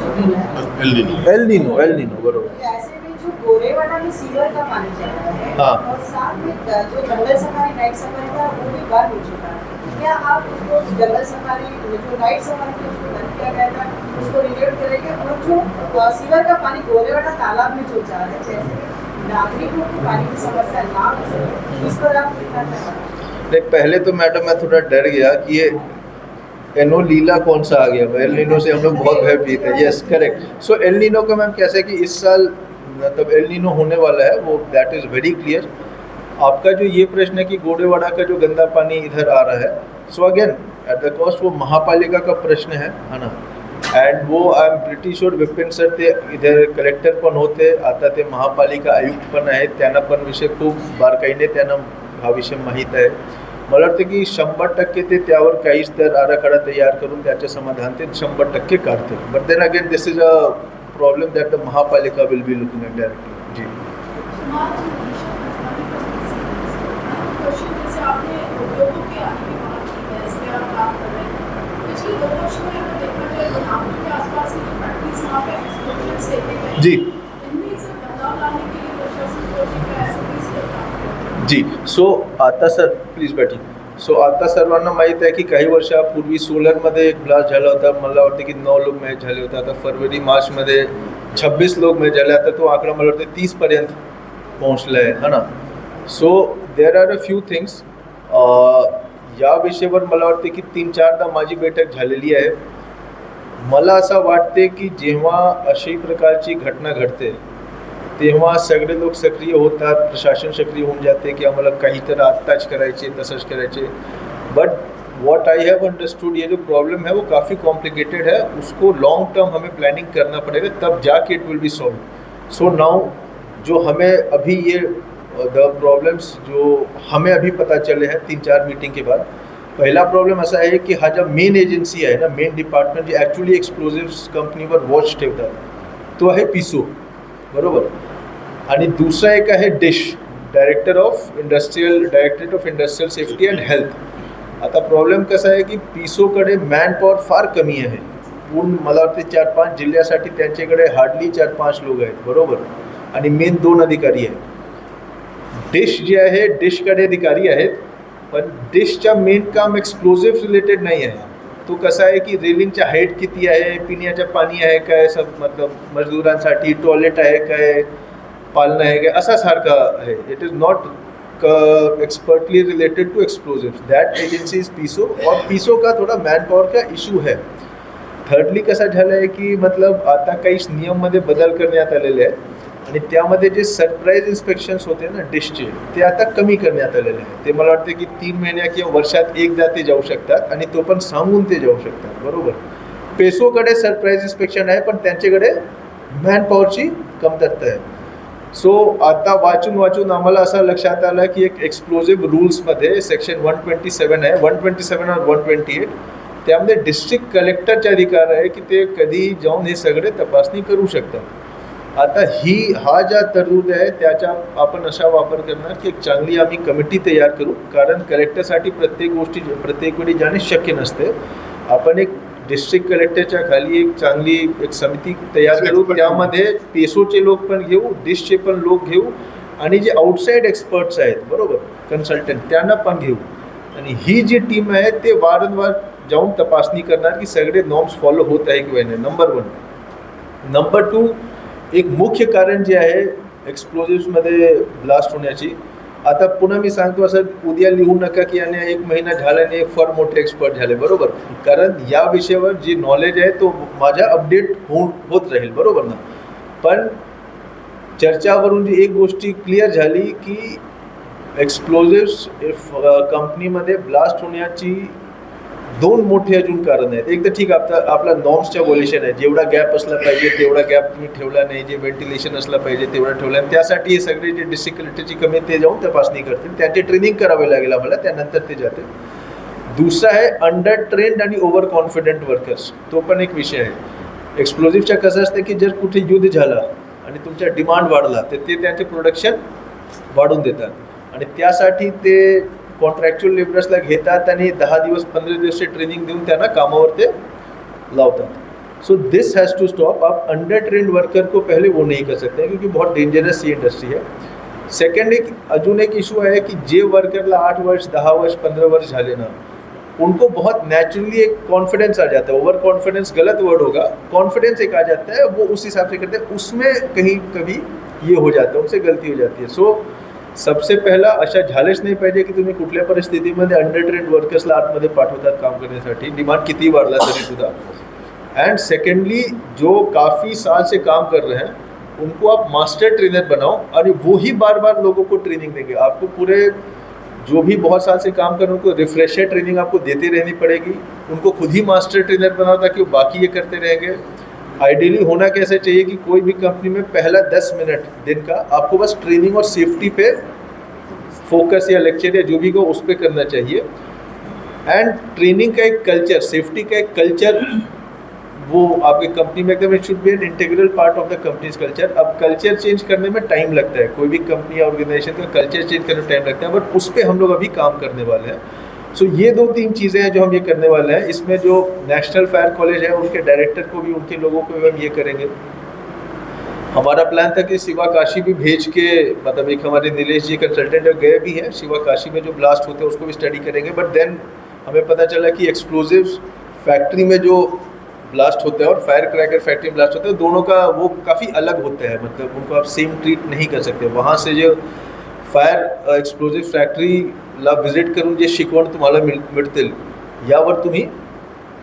El Nino बरोबर। ऐसे में जो गोरेवाड़ा में सीवर का पानी चल रहा है, हाँ। और साथ में जो जंगल सफारी नाइट सफारी था वो भी बंद हो चुका है। क्या आप उसको जंगल सफारी जो नाइट सफारी थी उसको बंद किया गया था, उसको रिन्यूड करेंगे, और जो सीवर का पानी गोरेवाड़ा तालाब में जो जा रहा है, जैसे नागरिकों को पानी की समस्या ना हो सके, इस पर आप कितना नहीं, पहले तो मैडम मैं थोड़ा डर गया कि ये एनो लीला कौन सा आ गया। एल नीनो से हम लोग बहुत भयभीत हैं। Yes correct. So El Nino का मैम कैसे है कि इस साल मतलब एल नीनो होने वाला है, वो दैट इज़ वेरी क्लियर। आपका जो ये प्रश्न है कि गोरेवाड़ा का जो गंदा पानी इधर आ रहा है, so again at the cost वो महापालिका का प्रश्न है ना। एंड वो I am pretty sure Vipin sir ते इधर कलेक्टर पण होते, आता ते महापालिका आयुक्त पण आहेत, त्यांना पण विषय खूप बारकाईने त्यांना हा विषय माहीत आहे। मला वाटतं की 100% ते त्यावर काहीच तर आराखडा तयार करून त्याचे समाधान ते 100% काढतील। But then again this is a problem that the महापालिका will be looking at directly. जी जी जी। सो आता सर प्लीज बैठी। सो आता सर्वांना माहीत आहे की काही वर्षापूर्वी सोलरमध्ये एक ब्लास्ट झाला होता। मला वाटतं की 9 लोक मॅच झाले होते। आता फरवरी मार्चमध्ये 26 लोक मॅच झाले। आता तो आकडा मला वाटतं 30 पर्यंत पोहोचला आहे ना। So there are a few things या विषयावर मला वाटते की 3-4दा माझी बैठक झालेली आहे। मला असं वाटते की जेव्हा अशी प्रकारची घटना घडते तेव्हा सगळे लोक सक्रिय होतात, प्रशासन सक्रिय होऊन जाते कि आम्हाला काही तर आत्ताच करायचे, तसंच करायचे। But what I have understood, ये जो प्रॉब्लम है वो काफ़ी कॉम्प्लिकेटेड है, उसको लॉन्ग टर्म हमें प्लानिंग करना पड़ेगा, तब जाके it will be solve. So now जो हमें अभी ये द प्रॉब्लम्स जो हमें अभी पता चले हैं 3-4 मीटिंग के बाद, पहिला प्रॉब्लेम असा आहे की हा ज्या मेन एजन्सी आहे ना, मेन डिपार्टमेंट जे ॲक्च्युली एक्सप्लोजिव्स कंपनीवर वॉच ठेवतात तो आहे पिसो, बरोबर। आणि दुसरा एक आहे dish, directorate of industrial safety and health. आता प्रॉब्लेम कसा आहे की पिसोकडे मॅनपॉवर फार कमी आहे। पूर्ण मला वाटते 4-5 जिल्ह्यासाठी त्यांच्याकडे हार्डली 4-5 लोक आहेत, बरोबर, आणि मेन 2 अधिकारी आहेत। डिश जे आहे डिशकडे अधिकारी आहेत, पण डिशच्या मेन काम एक्सप्लोजिव्ह रिलेटेड नाही आहे। तो कसा आहे की रेलिंगच्या हाईट किती आहे, पिण्याचं पाणी आहे काय, सब मतलब मजदूरांसाठी टॉयलेट आहे काय, पालना है क्या, असा सारखा है। It is not expertly related to explosives. That agency is PESO, और पीसो का थोड़ा मैन पावर का इशू है। थर्डली कसं झालं आहे की मतलब आता काही नियममध्ये बदल करण्यात आलेले आहेत, आणि त्यामध्ये जे सरप्राईज इन्स्पेक्शन्स होते ना डिशचे, ते आता कमी करण्यात आलेले आहेत। ते मला वाटते की 3 महिन्या किंवा वर्षात एकदा ते जाऊ शकतात, आणि तो पण सांगून ते जाऊ शकतात, बरोबर। पेसोकडे सरप्राईज इन्स्पेक्शन आहे, पण त्यांच्याकडे मॅन पॉवरची कमतरता आहे। सो आता वाचून आम्हाला असं लक्षात आलं की एक एक्सप्लोजिव्ह रूल्समध्ये सेक्शन 127 आहे, 127 और 128, त्यामध्ये डिस्ट्रिक्ट कलेक्टरचे अधिकार आहे की ते कधी जाऊन हे सगळे तपासणी करू शकतात। आता हा ज्या तरतूद आहे त्याचा आपण असा वापर करणार की एक चांगली आम्ही कमिटी तयार करू, कारण कलेक्टरसाठी प्रत्येक वेळी जाणे शक्य नसते। आपण एक डिस्ट्रिक्ट कलेक्टरच्या खाली एक चांगली एक समिती तयार करू, त्यामध्ये पेसोचे लोक पण घेऊ, डिशचे पण लोक घेऊ, आणि जे आउटसाइड एक्सपर्ट्स आहेत, बरोबर, कन्सल्टंट, त्यांना पण घेऊ। आणि ही जी टीम आहे ते वारंवार जाऊन तपासणी करणार की सगळे नॉर्म्स फॉलो होत आहे किंवा नाही, नंबर 1। नंबर 2, एक मुख्य कारण जे आहे एक्सप्लोजिव्समध्ये ब्लास्ट होण्याची, आता पुन्हा मी सांगतो असं उद्या लिहू नका की याने 1 महिना झाल्याने फार मोठे एक्सपर्ट झाले, बरोबर, कारण या विषयावर जी नॉलेज आहे तो माझ्या अपडेट होत राहील, बरोबर ना। पण चर्चावरून जी एक गोष्टी क्लिअर झाली की एक्सप्लोजिव्स कंपनीमध्ये ब्लास्ट होण्याची 2 मोठे अजून कारण आहेत। एक तर ठीक आपला नॉर्म्सच्या व्हायोलेशन आहे, जेवढा गॅप असला पाहिजे तेवढा गॅप तुम्ही ठेवला नाही, जे व्हेंटिलेशन असलं पाहिजे तेवढा ठेवला नाही, त्यासाठी हे सगळे जे डिस्ट्रिक्ट कलेक्टरची कमिटी ते जाऊन तपासणी करतील, त्यांची ट्रेनिंग करावी लागेल आम्हाला, त्यानंतर ते जाते। दुसरा आहे अंडर ट्रेन्ड आणि ओव्हर कॉन्फिडंट वर्कर्स, तो पण एक विषय आहे। एक्सप्लोजिव्हच्या कसं असतं की जर कुठे युद्ध झाला आणि तुमचा डिमांड वाढला तर ते त्यांचे प्रोडक्शन वाढवून देतात, आणि त्यासाठी ते कॉन्ट्रॅक्च्युअल लेबरर्सला घेतात आणि 10 दिवस 15 दिवसची ट्रेनिंग देऊन त्यांना कामावर ते लावतात। So this has to stop. आप अंडर ट्रेंड वर्कर को पहले वो नहीं कर सकते क्योंकि बहुत डेंजरस ये इंडस्ट्री है. सेकंड एक अजून एक इशू आहे की जे वर्करला 8 वर्ष 10 वर्ष 15 वर्ष झाले ना, उनको बहुत नेचुरली एक कॉन्फिडेंस आ जाता है. ओवर कॉन्फिडेंस गलत वर्ड होगा, कॉन्फिडेंस एक आ जाता है, वो उस हिसाब से करते हैं. उसमें कहीं कभी ये हो जातं, उनसे गलती हो जाती है. सो सबसे पहिला अशा झालेच नाही पाहिजे की तुम्ही कुठल्या परिस्थितीमध्ये अंडर ट्रेंड वर्कर्सला आतमध्ये पाठवतात काम करण्यासाठी, डिमांड किती वाढला तरी सुद्धा. एंड सेकेंडली जो काफ़ी साल से काम कर रहे हैं उनको आप मास्टर ट्रेनर बनाओ और वो ही बार बार लोगों को ट्रेनिंग देंगे. आपको पूरे जो भी बहुत साल से काम कर रहे हैं उनको रिफ्रेशर ट्रेनिंग आपको देते रहनी पड़ेगी. उनको खुद ही मास्टर ट्रेनर बनाओ ताकि वो बाकी ये करते रहेंगे. आइडियली होना कैसे चाहिए कि कोई भी कंपनी में पहला 10 मिनट दिन का आपको बस ट्रेनिंग और सेफ्टी पे फोकस या लेक्चर या जो भी हो उस पर करना चाहिए. एंड ट्रेनिंग का एक कल्चर, सेफ्टी का एक कल्चर वो आपके कंपनी में एकदम it should be an integral part of the companies culture. अब कल्चर चेंज करने में टाइम लगता है, कोई भी कंपनी या ऑर्गेनाइजेशन का कल्चर चेंज करने में टाइम लगता है, बट उस पर हम लोग अभी काम करने वाले हैं. सो ये 2-3 चीज़ें हैं जो हम ये करने वाले हैं. इसमें जो नेशनल फायर कॉलेज है उनके डायरेक्टर को भी, उनके लोगों को भी हम ये करेंगे. हमारा प्लान था कि शिवा काशी भी भेज के, मतलब एक हमारे नीलेश जी कंसल्टेंट गए भी हैं शिवा काशी में, जो ब्लास्ट होते हैं उसको भी स्टडी करेंगे. बट देन हमें पता चला कि एक्सप्लोजिव्स फैक्ट्री में जो ब्लास्ट होता है और फायर क्रैकर फैक्ट्री में ब्लास्ट होता है, दोनों का वो काफ़ी अलग होता है. मतलब उनको आप सेम ट्रीट नहीं कर सकते. वहाँ से जो फायर एक्सप्लोजिव फॅक्टरीला व्हिजिट करून जे शिकवण तुम्हाला मिळतील यावर तुम्ही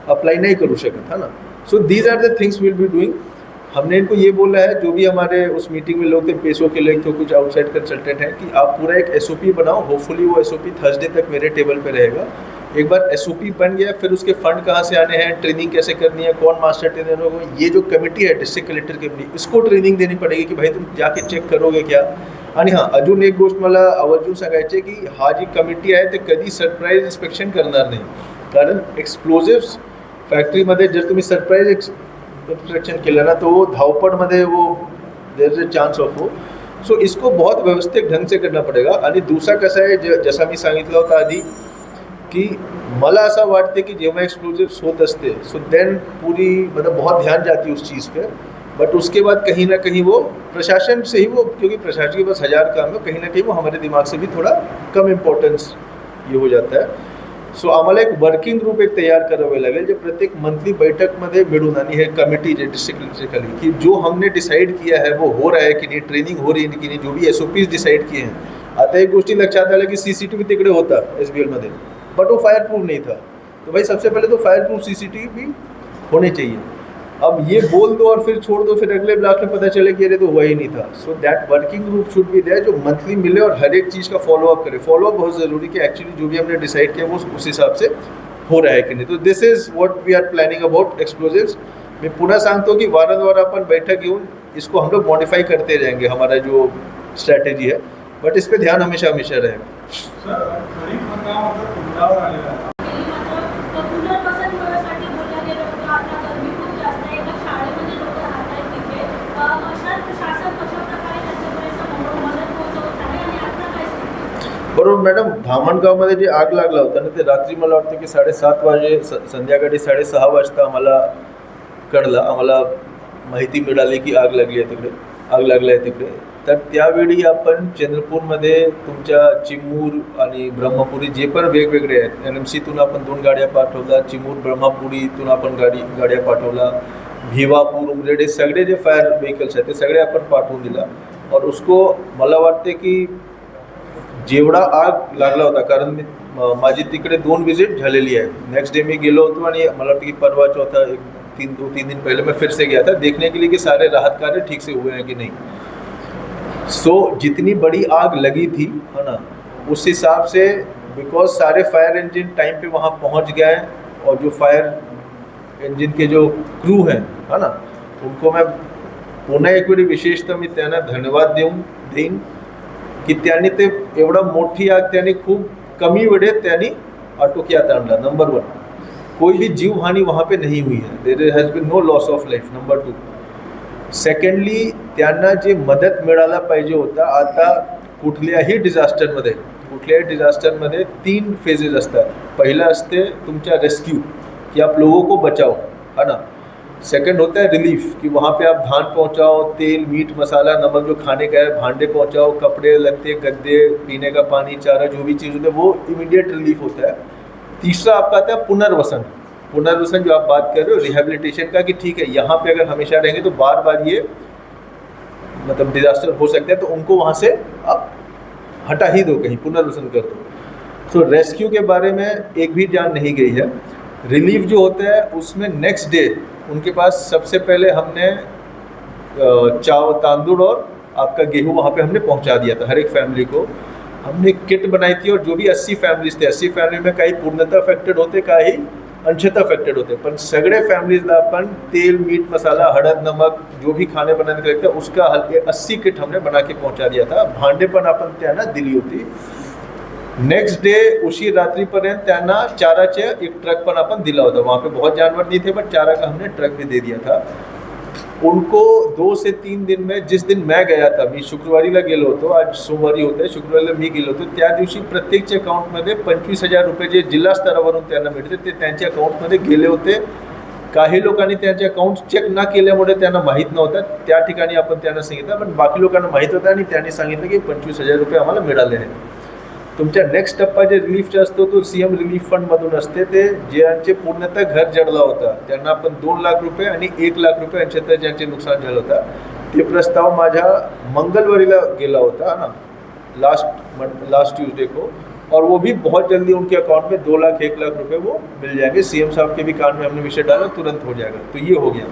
अप्लाई नहीं करू शकत, है ना. So these are the things will be doing. हमने इनको ये बोला है, जो भी हमारे उस मीटिंग में लोग थे, पेशों के लोग थे, कुछ आउटसाइड कंसल्टेंट हैं, कि आप पूरा एक SOP बनाओ. होपफुली वो SOP थर्सडे तक मेरे टेबल पे रहेगा. एक बार SOP बन गया, फिर उसके फंड कहाँ से आने हैं, ट्रेनिंग कैसे करनी है, कौन मास्टर ट्रेनर होगा, ये जो कमिटी है डिस्ट्रिक्ट कलेक्टर कमिटी, इसको ट्रेनिंग देनी पड़ेगी की भाई तुम जाके चेक करोगे क्या. आणि हां, अजून एक गोष्ट मला आवर्जून सांगायची की हा जी कमिटी आहे ते कधी सरप्राईज इन्स्पेक्शन करणार नाही. कारण एक्सप्लोजिव्स फॅक्ट्रीमध्ये जर तुम्ही सरप्राईज इन्स्पेक्शन केलं ना, तो धावपळमध्ये वो there is a chance of वो. सो इसको बहुत व्यवस्थित ढंग से करना पड़ेगा. आणि दुसरा कसं आहे, जसं मी सांगितलं होतं आधी की मला असं वाटते की जेव्हा एक्सप्लोजिव्स होत असते, सो देन पूरी मतलब बहुत ध्यान जाती है उस चीज़ पे. बट उसके बाद कहीं ना कहीं वो प्रशासन से ही वो, क्योंकि प्रशासन के पास 1000 काम है, कहीं ना कहीं वो हमारे दिमाग से भी थोड़ा कम इम्पॉर्टन्स ये हो जाता है. सो आम्हाला एक वर्किंग ग्रुप एक तैयार करावे लागेल, जे प्रत्येक मंथली बैठकमध्ये मिळून, आणि हे कमिटी जे डिस्ट्रिक्ट कलेक्टर की जो हमने डिसाइड किया है वो हो रहा है की नहीं, ट्रेनिंग हो रही है की नहीं, जो भी SOPs डिसाइड किए हैं. आता एक गोष्टी लक्षात आल्या की CCTV तिकडे होता SBL मध्ये, बट वो फायर प्रूफ नहीं था. तो भाई सबसे पहले तो फायर प्रूफ CCTV भी होने चाहिए. अब ये बोल दो और फिर छोड़ दो, फिर अगले ब्लॉक में पता चले कि अरे तो हुआ ही नहीं था. So that working group should be there, जो मंथली मिले और हर एक चीज़ का फॉलोअप करे. फॉलोअप बहुत ज़रूरी कि एक्चुअली जो भी हमने डिसाइड किया वो उस हिसाब से हो रहा है कि नहीं. तो this is what we are planning about explosives. मैं पुन्हा सांगतो की वारंवार आपण बैठक घेऊन इसको हम लोग मॉडिफाई करते रहेंगे, हमारा जो स्ट्रैटेजी है. बट इस पर ध्यान हमेशा हमेशा रहेगा. बरोबर मॅडम, धामणगावमध्ये जे आग लागला होता ना, ते रात्री मला वाटतं की 7:30 वाजे, संध्याकाळी 6:30 वाजता आम्हाला कळलं, आम्हाला माहिती मिळाली की आग लागली आहे तिकडे, आग लागली आहे तिकडे. तर त्यावेळी आपण चंद्रपूरमध्ये तुमच्या चिमूर आणि ब्रह्मपुरी जे पण वेगवेगळे आहेत, NMCतून आपण 2 गाड्या पाठवल्या, चिमूर ब्रह्मपुरीतून आपण गाड्या पाठवला, भिवापूर उमरेडे सगळे जे फायर व्हेकल्स आहेत ते सगळे आपण पाठवून दिला. और उसको मला वाटते की जेवढा आग लागला होता, कारण मी माझी तिकडे 2 विजिट झालेली आहे. नेक्स्ट डे मी गेलो होतो आणि मला वाटतं की परवा चौथा 2-3 दिन पहले मैं फिर से गया था देखने के लिए कि सारे राहत कार्य ठीक से हुए हैं कि नहीं. सो जितनी बड़ी आग लगी थी, है ना, उस हिसाब से बिकॉज सारे फायर इंजन टाइम पे वहाँ पहुँच गए, और जो फायर इंजन के जो क्रू हैं, है ना, उनको मैं पुन्हा एक वेळी विशेषतः मी त्यांना धन्यवाद देईन की त्यांनी ते एवढा मोठी आग त्यांनी खूप कमी वेळेत त्यांनी आटोक्यात आणला. नंबर 1, कोई भी जीव हानि वहाँ पे नहीं हुई है, there has been no loss of life. Number 2, secondly त्यांना जे मदत मिळायला पाहिजे होता. आता कुठल्याही डिझास्टरमध्ये 3 फेजेस असतात. पहिलं असते तुमच्या रेस्क्यू, की आप लोगों को बचाओ, है ना. सेकंड होता है रिलीफ, कि वहाँ पे आप धान पहुँचाओ, तेल, मीट, मसाला, नमक जो खाने का है, भांडे पहुँचाओ, कपड़े लत्ते, गद्दे, पीने का पानी, चारा, जो भी चीज़ होता है वो इमीडिएट रिलीफ होता है। तीसरा आपका आता है पुनर्वसन। पुनर्वसन जो आप बात कर रहे हो रिहेबिलिटेशन का, कि ठीक है यहाँ पे अगर हमेशा रहेंगे तो बार बार ये मतलब डिजास्टर हो सकता है, तो उनको वहाँ से आप हटा ही दो, कहीं पुनर्वसन कर दो। सो रेस्क्यू के बारे में एक भी जान नहीं गई है। रिलीफ जो होता है उसमें नेक्स्ट डे उनके पास सबसे पहले हमने चावल, तांदूल और आपका गेहूँ वहाँ पे हमने पहुँचा दिया था हर एक फैमिली को। हमने किट बनाई थी, और जो भी 80 फॅमिलीज थे, 80 फॅमिली में काही पूर्णतः अफेक्टेड होते, काही अंशतः अफेक्टेड होते, पण सगळे फॅमिलीजला आपण तेल, मीठ, मसाला, हळद, नमक जो भी खाने बनाने का लगता है उसका हल्के 80 किट हमने बना के पहुँचा दिया था। भांडे पण आपण त्यांना दिली होती। नेक्स्ट डे उसी रात्रीपर्यंत त्यांना चाराचे एक ट्रक पण आपण दिला होता। वहाँ पे बहुत जानवर नहीं थे, बट चारा का हमने ट्रक भी दे दिया था उनको। 2 से 3 दिन में, जिस दिन मैं गया था, मी शुक्रवारीला गेलो होतो, आज सोमवारी होते, शुक्रवारीला मी गेलो होतो, त्या दिवशी प्रत्येकच्या अकाउंटमध्ये 25,000 रुपये जे जिल्हा स्तरावरून त्यांना मिळते ते त्यांच्या अकाउंटमध्ये गेले होते। काही लोकांनी त्यांचे अकाउंट चेक न केल्यामुळे त्यांना माहीत नव्हतं, त्या ठिकाणी आपण त्यांना सांगितलं, पण बाकी लोकांना माहीत होतं आणि त्यांनी सांगितलं की 25,000 रुपये आम्हाला मिळाले आहेत। तुमच्या नेक्स्ट टप्पा जे रिलीफचा असतो तो CM रिलीफ फंडमधून असते। ते ज्यांचे पूर्णतः घर जडला होता त्यांना आपण 2 लाख रुपये आणि 1 लाख रुपये अंशतः ज्यांचे नुकसान झालं होता, ते प्रस्ताव माझ्या मंगलवारीला गेला होता ना, लास्ट ट्यूसडे को, और वो भी बहुत जल्दी उनके अकाउंट में 2 लाख 1 लाख रुपए वो मिल जाएंगे। CM साहब के भी कान में हमने विषय डाला, तुरंत हो जाएगा। तो ये हो गया।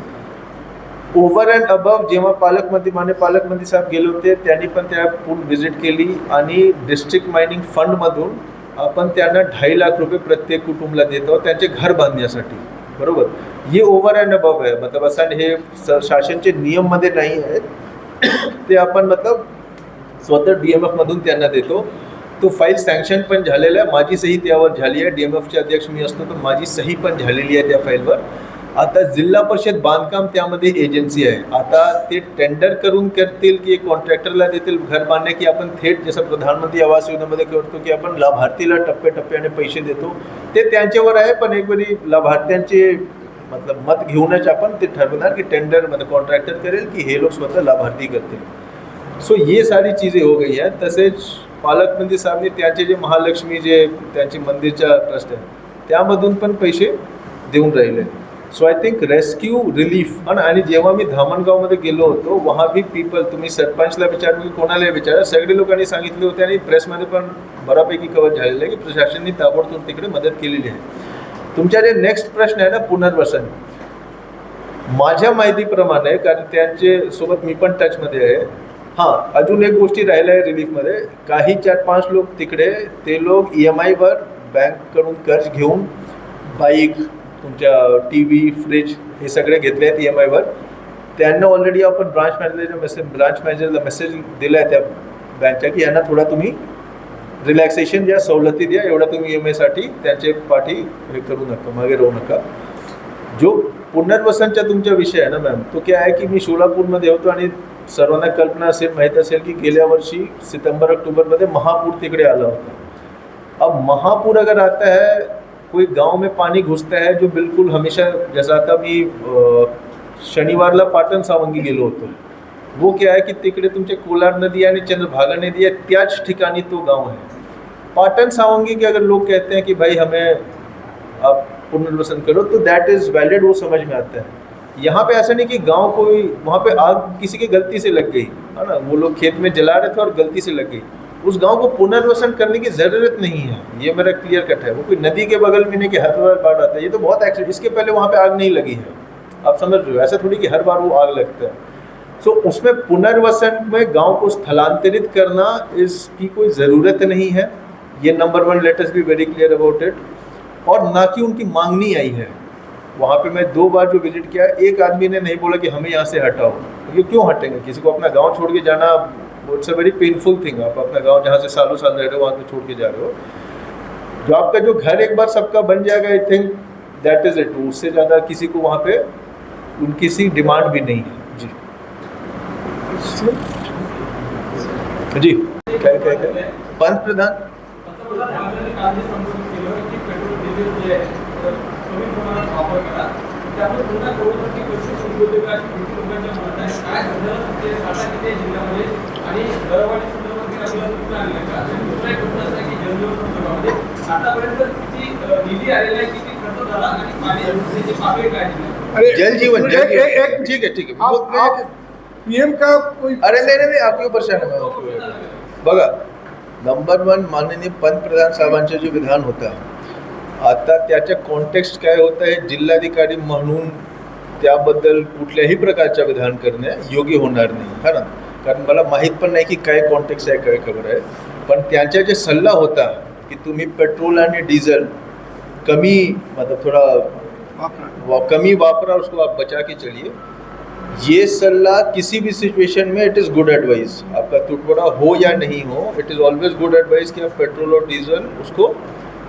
ओव्हर अँड अबव जेव्हा पालकमंत्री साहेब गेले होते त्यांनी पण त्या पूर्ण व्हिजिट केली, आणि डिस्ट्रिक्ट मायनिंग फंडमधून आपण त्यांना 2.5 लाख रुपये प्रत्येक कुटुंबाला देत आहोत त्यांचे घर बांधण्यासाठी, बरोबर। ये ओव्हर अँड अबव आहे, मतलब असं हे शासनचे नियममध्ये नाही आहेत, ते आपण मतलब स्वतः DMF मधून त्यांना देतो। तो फाईल सँक्शन पण झालेला आहे, माझी सही त्यावर झाली आहे। DMFचे अध्यक्ष मी असतो तर माझी सही पण झालेली आहे त्या फाईलवर। आता जिल्हा परिषद बांधकाम त्यामध्ये एजन्सी आहे, आता ते टेंडर करून करतील की कॉन्ट्रॅक्टरला देतील घर बांधणे, की आपण थेट जसं प्रधानमंत्री आवास योजनेमध्ये करतो की आपण लाभार्थीला टप्प्याटप्प्याने पैसे देतो, ते त्यांच्यावर आहे। पण एक वेळी लाभार्थ्यांचे मतलब मत घेऊनच आपण ते ठरवणार की टेंडर मतलब कॉन्ट्रॅक्टर करेल की हे लोक स्वतः लाभार्थी करतील। सो ये सारी चीज़ें हो गई हैं। तसेच पालकमंत्री साहेबने त्यांचे जे महालक्ष्मी जे त्यांची मंदिरचा ट्रस्ट आहे त्यामधून पण पैसे देऊन राहिले। So I think rescue relief आणि जेव्हा मी धामणगावमध्ये गेलो होतो वहाँ भी पीपल, तुम्ही सरपंचला विचारून की कोणाला विचारा, सगळे लोकांनी सांगितले होते आणि प्रेसमध्ये पण बऱ्यापैकी कवर झालेलं आहे की प्रशासनाने ताबडतोब तिकडे मदत केलेली आहे। तुमचा जे नेक्स्ट प्रश्न आहे ना पुनर्वसन, माझ्या माहितीप्रमाणे, कारण त्यांचे सोबत मी पण टचमध्ये आहे, हां अजून एक गोष्टी राहिल्या आहे रिलीफमध्ये, काही 4-5 लोक तिकडे ते लोक EMIवर बँककडून कर्ज घेऊन बाईक, तुमच्या TV, फ्रीज हे सगळे घेतले आहेत EMIवर। त्यांना ऑलरेडी आपण ब्रांच मॅनेजरला मेसेज दिला आहे त्या बँकच्या की यांना थोडा तुम्ही रिलॅक्सेशन द्या, सवलती द्या, एवढा तुम्ही EMIसाठी त्यांचे पाठी हे करू नका, मागे राहू नका। जो पुनर्वसनचा तुमचा विषय आहे ना मॅम, तो क्या आहे की मी सोलापूरमध्ये होतो आणि सर्वांना कल्पना असेल, माहीत असेल की गेल्या वर्षी सितंबर-अक्टूबरमध्ये महापूर तिकडे आला होता। अब महापूर अगर आता है, कोई गांव में पानी घुसता है जो बिल्कुल हमेशा, जैसा आता मी शनिवारला पाटण सावंगी गेलो होतो, वो क्या है की तिकडे तुमचे कोलार नदी आणि चंद्रभागा नदी है, त्याच ठिकाणी तो गांव है। पाटण सावंगी के अगर लोग कहते हैं कि भाई हमें आप पुनर्वसन करो तो दैट इज़ वैलिड, वो समझ में आता है। यहाँ पे ऐसा नहीं कि गांव कोई, वहाँ पे आग किसी की गलती से लग गई है ना, वो लोग खेत में जला रहे थे और गलती से लग गई, उस गांव को पुनर्वसन करने की ज़रूरत नहीं है, ये मेरा क्लियर कट है। वो कोई नदी के बगल में नहीं कि हर बार बाढ़ आता है, ये तो बहुत एक्सीडेंट, इसके पहले वहाँ पे आग नहीं लगी है, आप समझ रहे हो, ऐसा थोड़ी कि हर बार वो आग लगता है। सो उसमें पुनर्वसन में गांव को स्थलांतरित करना इसकी कोई ज़रूरत नहीं है, ये number 1, late us be very clear about it. और ना कि उनकी मांगनी आई है। वहाँ पे मैं 2 बार जो विजिट किया, एक आदमी ने नहीं बोला कि हमें यहाँ से हटाओ, ये क्यों हटेंगे, किसी को अपना गांव छोड़ के जाना, it's a very painful thing. आप अपना गांव जहाँ से सालों साल रह रहे हो वहाँ पे छोड़ के जा रहे हो, जो आपका जो घर एक बार सबका बन जाएगा, I think that is it, उससे ज़्यादा किसी को वहाँ पे उनकी सी डिमांड भी नहीं है। जी जी क्या पंत प्रधान त्यामुळे पुन्हा कोरोनाची परिस्थिती सुरू होते का अशी भीती लोकांच्या मनात आहे. काय सध्याला तुमचे साठा किती आहे जिल्ह्यामध्ये आणि दरवाढी संदर्भात काही आपल्याला सूचना आल्या का? आणि दुसरा एक प्रश्न असा आहे की जलजीवन संदर्भामध्ये आतापर्यंत किती निधी आलेला आहे, किती खर्च झाला आणि पाण्याची पातळी काय आहे? जल जीवन ठीक है ठीक है. पीएम का कोई अरे नहीं आप क्यों परेशान है? मैं बघा, नंबर वन माननीय पंतप्रधान साहेबांचं जे विधान होतं आता त्याच्या कॉन्टेक्स्ट काय होतं हे जिल्हाधिकारी म्हणून त्याबद्दल कुठल्याही प्रकारचं विधान करणे योग्य होणार नाही, है ना. कारण मला माहीत पण नाही की काय कॉन्टेक्स्ट आहे, काय खबर आहे. पण त्यांचा जे सल्ला होता की तुम्ही पेट्रोल आणि डिझेल कमी मतलब थोड़ा कमी वापरा, उसको आप बचा के चलिए. ये सलाह किसी भी सिचुएशन में इट इज़ गुड एडवाइस. आपका टुकड़ा हो या नहीं हो, it is always good advice कि आप पेट्रोल और डीजल उसको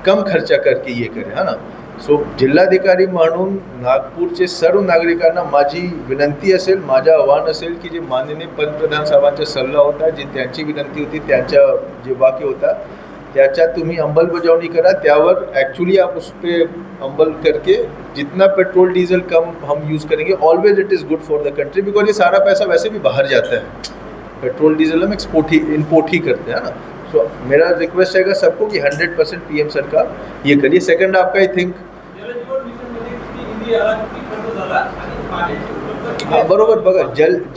कम खर्चा करके ये करें, है ना. सो जिल्हाधिकारी म्हणून नागपूरचे सर्व नागरिकांना माझी विनंती असेल, माझं आव्हान असेल की जे माननीय पंतप्रधान साहेबांचा सल्ला होता, जी त्यांची विनंती होती, त्यांचा जे वाक्य होता त्याच्या तुम्ही अंमलबजावणी करा. त्यावर एक्चुअली आप उस पर अमल करके जितना पेट्रोल डीजल कम हम यूज़ करेंगे always it is good for the country, because ये सारा पैसा वैसे भी बाहर जाता है. पेट्रोल डीजल हम इम्पोर्ट ही करते हैं ना. सो मेरा रिक्वेस्ट रहेगा सबको कि 100% पीएम सरकार ये करिए. सेकंड आपका आई थिंक जलजीवन मिशनमध्ये किती निधी आला, किती खर्च झाला आणि पाण्याची उपलब्धता किती आहे? बरोबर. बघा,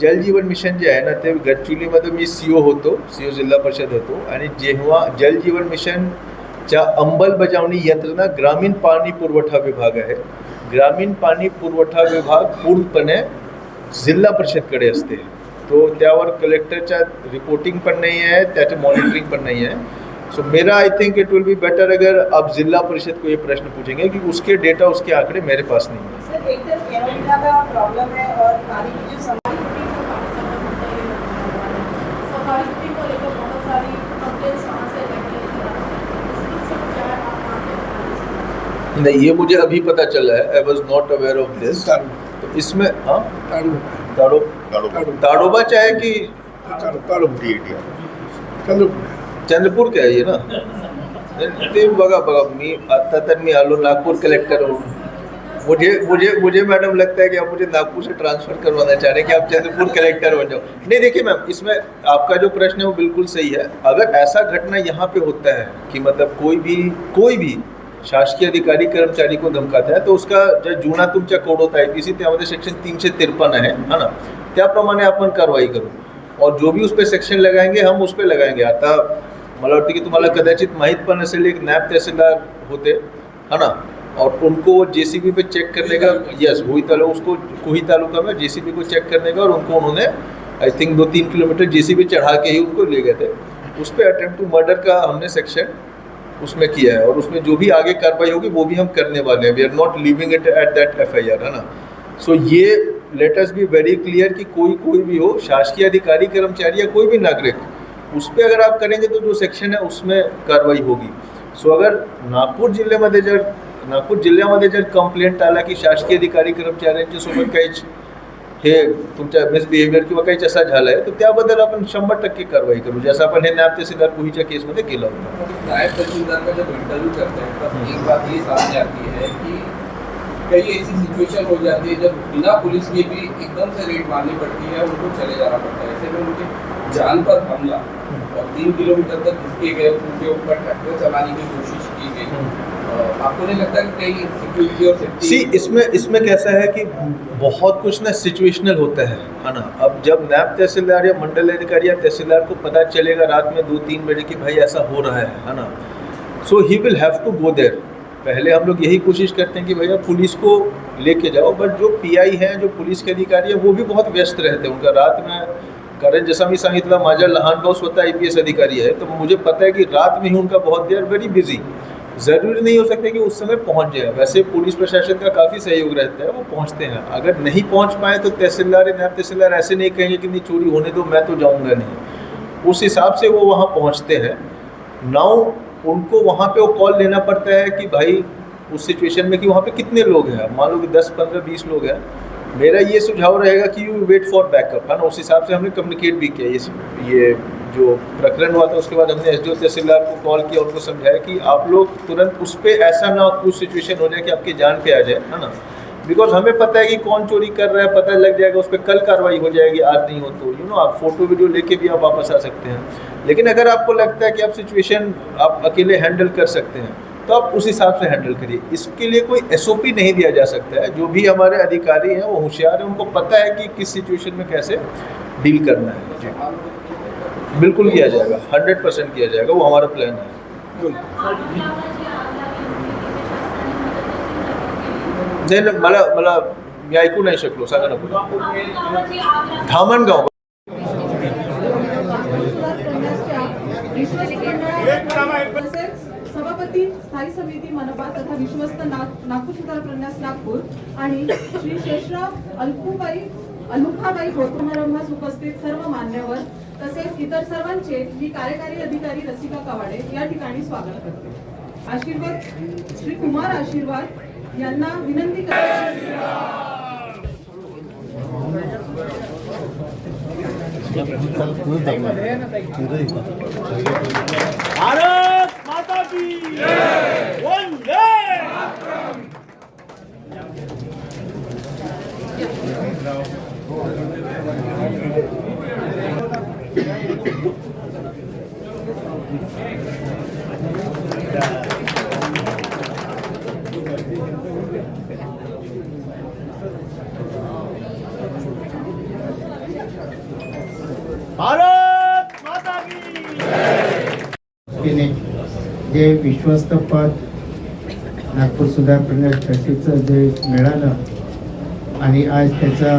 जल जीवन मिशन जे आहे ना ते गडचिरोलीमध्ये मी CEO होतो, CEO जिल्हा परिषद होतो. आणि जेव्हा जल जीवन मिशनच्या अंमलबजावणी यंत्रणा ग्रामीण पाणी पुरवठा विभाग आहे. ग्रामीण पाणी पुरवठा विभाग पूर्णपणे जिल्हा परिषदकडे असते. तो त्यावर कलेक्टरच्या रिपोर्टिंग पण नाही आहे, त्याचं मॉनिटरिंग पण नहीं है. सो मेरा I think it will be better अगर आप जिला परिषद को ये प्रश्न पूछेंगे कि उसके डेटा उसके आंकड़े मेरे पास नहीं है. सर एक तो केरला का प्रॉब्लम है और पानी की जो सफाई रुटीन को लेकर बहुत सारी कंप्लेंट्स वहाँ से नहीं, ये मुझे अभी पता चला है. I was not aware of this. तो इसमें हाँ ताडोबा चाहे कि चंद्रपूर क्या आहे ना ते बघा मी आता तर मी आलो नागपुर कलेक्टर हूँ. मुझे मैडम लगता है कि आप मुझे नागपुर से ट्रांसफ़र करवाना चाह रहे हैं कि आप चंद्रपुर कलेक्टर बन जाओ. नहीं देखिए मैम, इसमें आपका जो प्रश्न है वो बिल्कुल सही है. अगर ऐसा घटना यहाँ पे होता है कि मतलब कोई भी शासकीय अधिकारी कर्मचारी को धमकाता है तो उसका जो जुना तुमचा कोड होता है IPC त्यामध्ये सेक्शन 353 है ना, त्याप्रमाणे आपण कारवाई करू. और जो भी उस पर सेक्शन लगाएंगे हम उस पर लगाएंगे. आता मला वाटतं की तुम्हाला कदाचित माहीत पण असेल, एक नैब तहसीलदार होते, है ना, और उनको JCB पे चेक करने का, यस कोही तालुका में JCB को चेक करने का, और उनको उन्होंने आई थिंक 2-3 किलोमीटर JCB चढ़ा के ही उनको ले गए थे. उस पर अटेम्प्ट टू मर्डर का हमने सेक्शन उसमें किया है और उसमें जो भी आगे कार्रवाई होगी वो भी हम करने वाले हैं. We are not living it at that FIR, है ना. सो ये let us be very clear कि कोई भी हो, शासकीय अधिकारी कर्मचारी या कोई भी नागरिक, उस पर अगर आप करेंगे तो जो सेक्शन है उसमें कार्रवाई होगी. सो अगर नागपूर जिल्ह्यामध्ये जर कंप्लेंट आला की शासकीय अधिकारी कर्मचाऱ्यांच्या सोबत काही हे तुमच्या मिसबिहेवियर किंवा काही असं झालं आहे तर त्याबद्दल आपण 100% कारवाई करू, जसं आपण हे नायब तहसीलदार कुहीच्या केसमध्ये केलं होतं. नायब तहसीलदार का जब इंटरव्यू करते हैं तब एक बात ये सामने आती है कि कई ऐसी सिचुएशन हो जाती है जब बिना पुलिस के भी एकदम से रेड मारनी पड़ती है, उनको चले जाना पड़ता है. ऐसे में उनके जान पर हमला और 3 किलोमीटर तक घुसके गए, उनके ऊपर ट्रैक्टर चलाने की कोशिश की गई. आपको नहीं लगता कि कहीं सिक्योरिटी और सेफ्टी इसमें कैसा है कि बहुत कुछ ना सिचुएशनल होता है ना. अब जब नायब तहसीलदार या मंडल अधिकारी या तहसीलदार को पता चलेगा रात में 2-3 बजे कि भाई ऐसा हो रहा है ना, so he will have to go there. पहले हम लोग यही कोशिश करते हैं कि भैया पुलिस को लेके जाओ, बट जो PI हैं, जो पुलिस के अधिकारी हैं, वो भी बहुत व्यस्त रहते हैं. उनका रात में, कारण जैसा मी सांगितलं माझा लहान भाऊ स्वतः IPS अधिकारी है, तो मुझे पता है कि रात में ही उनका बहुत देर वेरी बिजी. ज़रूरी नहीं हो सकता कि उस समय पहुंच जाए. वैसे पुलिस प्रशासन का काफ़ी सहयोग रहता है, वो पहुंचते हैं. अगर नहीं पहुंच पाए तो तहसीलदार या नायब तहसीलदार ऐसे नहीं कहेंगे कि नहीं चोरी होने दो, मैं तो जाऊंगा नहीं. उस हिसाब से वो वहाँ पहुँचते हैं. नाउ उनको वहाँ पे वो कॉल लेना पड़ता है कि भाई उस सिचुएशन में कि वहाँ पे कितने लोग हैं. मान लो कि 10, 15, 20 लोग हैं. मेरा ये सुझाव रहेगा कि यू वेट फॉर बैकअप, है ना. उस हिसाब से हमने कम्युनिकेट भी किया. ये जो प्रकरण हुआ था उसके बाद हमने SDO तहसीलदार को कॉल किया, उनको समझाया कि आप लोग तुरंत उस पर ऐसा ना कुछ सिचुएशन हो जाए कि आपकी जान पे आ जाए, है ना. बिकॉज हमें पता है कि कौन चोरी कर रहा है, पता लग जाएगा, उस पर कल कार्रवाई हो जाएगी, आज नहीं हो तो आप फोटो वीडियो लेके भी आप वापस आ सकते हैं। लेकिन अगर आपको लगता है कि आप सिचुएशन आप अकेले हैंडल कर सकते हैं तो आप उस हिसाब से हैंडल करिए। इसके लिए कोई SOP नहीं दिया जा सकता है। जो भी हमारे अधिकारी हैं वो होशियार हैं, उनको पता है कि किस सिचुएशन में कैसे डील करना है। जी बिल्कुल किया जाएगा, 100% किया जाएगा, वो हमारा प्लान है। नाही मला मी ऐकू नाही शकलो, सांगा ना पुढे। धामणगाव तसेच सभापती स्थायी समिती मनपा तथा विश्वस्त नागपूर सुधार प्रन्यास नागपूर आणि श्री शेषराव अलुखाबाई समारंभास उपस्थित सर्व मान्यवर तसेच इतर सर्वांचे मी कार्यकारी अधिकारी रसिका कवाडे या ठिकाणी स्वागत करते। आशीर्वाद श्री कुमार आशीर्वाद यांना विनंती करते। भारत माता की वंदे मातरम। भारत माता की जे विश्वस्त पद नागपूर सुधार प्रन्यास ट्रस्टीचं जे मिळालं आणि आज त्याचा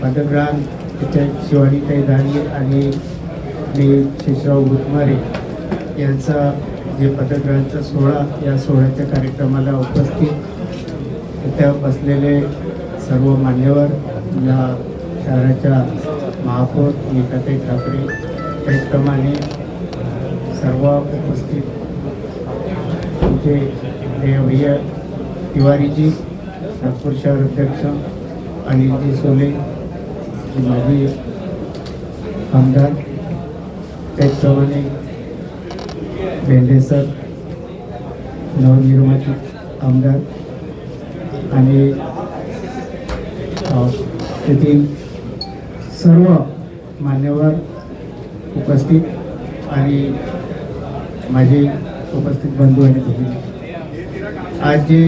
पदग्रहण त्याच्या शिवानीताई दांगे आणि मी शेषराव गुतमारे यांचा जे पदग्रहणाचा सोहळा, या सोहळ्याच्या कार्यक्रमाला उपस्थित इथे बसलेले सर्व मान्यवर, या शहराच्या महापौर नीताताई ठाकरे, त्याचप्रमाणे सर्व उपस्थित आमचे भैया तिवारीजी, नागपूर शहर अध्यक्ष अनिलजी सोले, माजी आमदार, त्याचप्रमाणे भेंडे सर, नवनिर्वाचित आमदार आणि तेथील सर्व मान्यवर उपस्थित आणि माझे उपस्थित बंधू आणि भगिनी, आज जे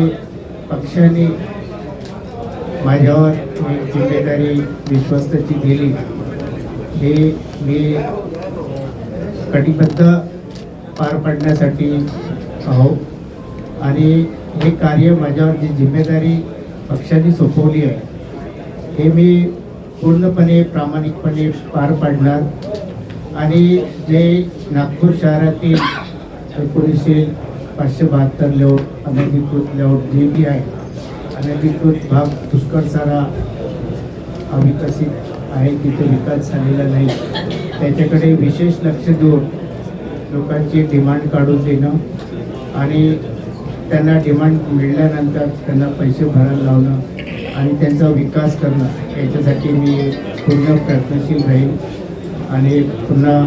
पक्षाने माझ्यावर जिम्मेदारी विश्वस्तची दिली हे मी कटिबद्ध पार पाडण्यासाठी आहो आणि हे कार्य माझ्यावर जी जिम्मेदारी पक्षाने सोपवली आहे हे मी पूर्णपणे प्रामाणिकपणे पार पाडणार आणि जे नागपूर शहरातील 1972 लेआउट अनधिकृत लेआउट जे बी आहे, अनधिकृत भाग पुष्कळ सारा अविकसित आहे, तिथे विकास झालेला नाही, त्याच्याकडे विशेष लक्ष देऊन लोकांची डिमांड काढून देणं आणि त्यांना डिमांड मिळाल्यानंतर त्यांना पैसे भरायला लावणं आणि त्यांचा विकास करणं, याच्यासाठी मी पूर्ण प्रयत्नशील राहील आणि पुन्हा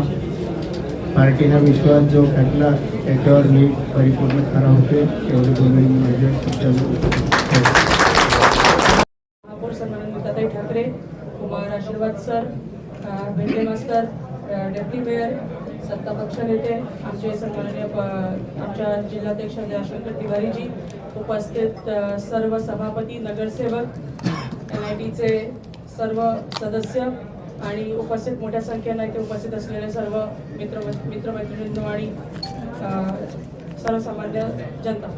पार्टीला विश्वास जो टाकला त्याच्यावर मी परिपूर्ण खरा होते, एवढे बोलून माझ्या महापौर सन्माननीय नीताताई ठाकरे, कुमार आशीर्वाद सर, भेंडे मास्तर, डेप्टी मेयर, सत्ता पक्ष नेते, आमचे सन्माननीय आमच्या जिल्हाध्यक्ष जयशंकर तिवारीजी, उपस्थित सर्व सभापती, नगरसेवक, NITचे सर्व सदस्य आणि उपस्थित मोठ्या संख्येने इथे उपस्थित असलेले सर्व मित्रमैत्रिणींनो आणि सर्वसामान्य जनता,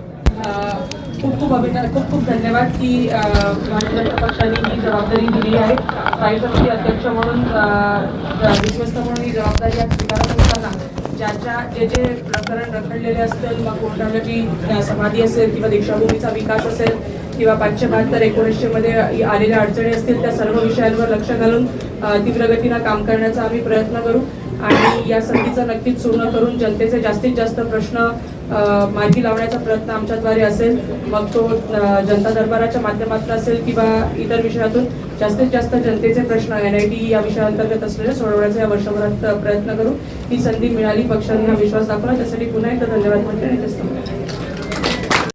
खूप धन्यवाद की भारतीय जनता पक्षाने ही जबाबदारी दिली आहे। स्थायी समिती अध्यक्ष म्हणून, विश्वस्त म्हणून ही जबाबदारी आज स्वीकारत असताना जे प्रकरण रखडलेले असतील, मग कोर्टाची समाधी असेल किंवा दीक्षाभूमीचा विकास असेल किंवा 572-1900 मध्ये आलेल्या अडचणी असतील, त्या सर्व विषयांवर लक्ष घालून तीव्र गतीनं काम करण्याचा आम्ही प्रयत्न करू आणि या संधीचं नक्कीच पूर्ण करून जनतेचे जास्तीत जास्त प्रश्न मार्गी लावण्याचा प्रयत्न आमच्याद्वारे असेल, मग तो जनता दरबाराच्या माध्यमातून असेल किंवा इतर विषयातून जास्तीत जास्त जनतेचे प्रश्न NIT या विषयाअंतर्गत असलेले सोडवण्याचा या वर्षभरात प्रयत्न करू। ही संधी मिळाली, पक्षाने हा विश्वास दाखवला, त्यासाठी पुन्हा एकदा धन्यवाद म्हणते।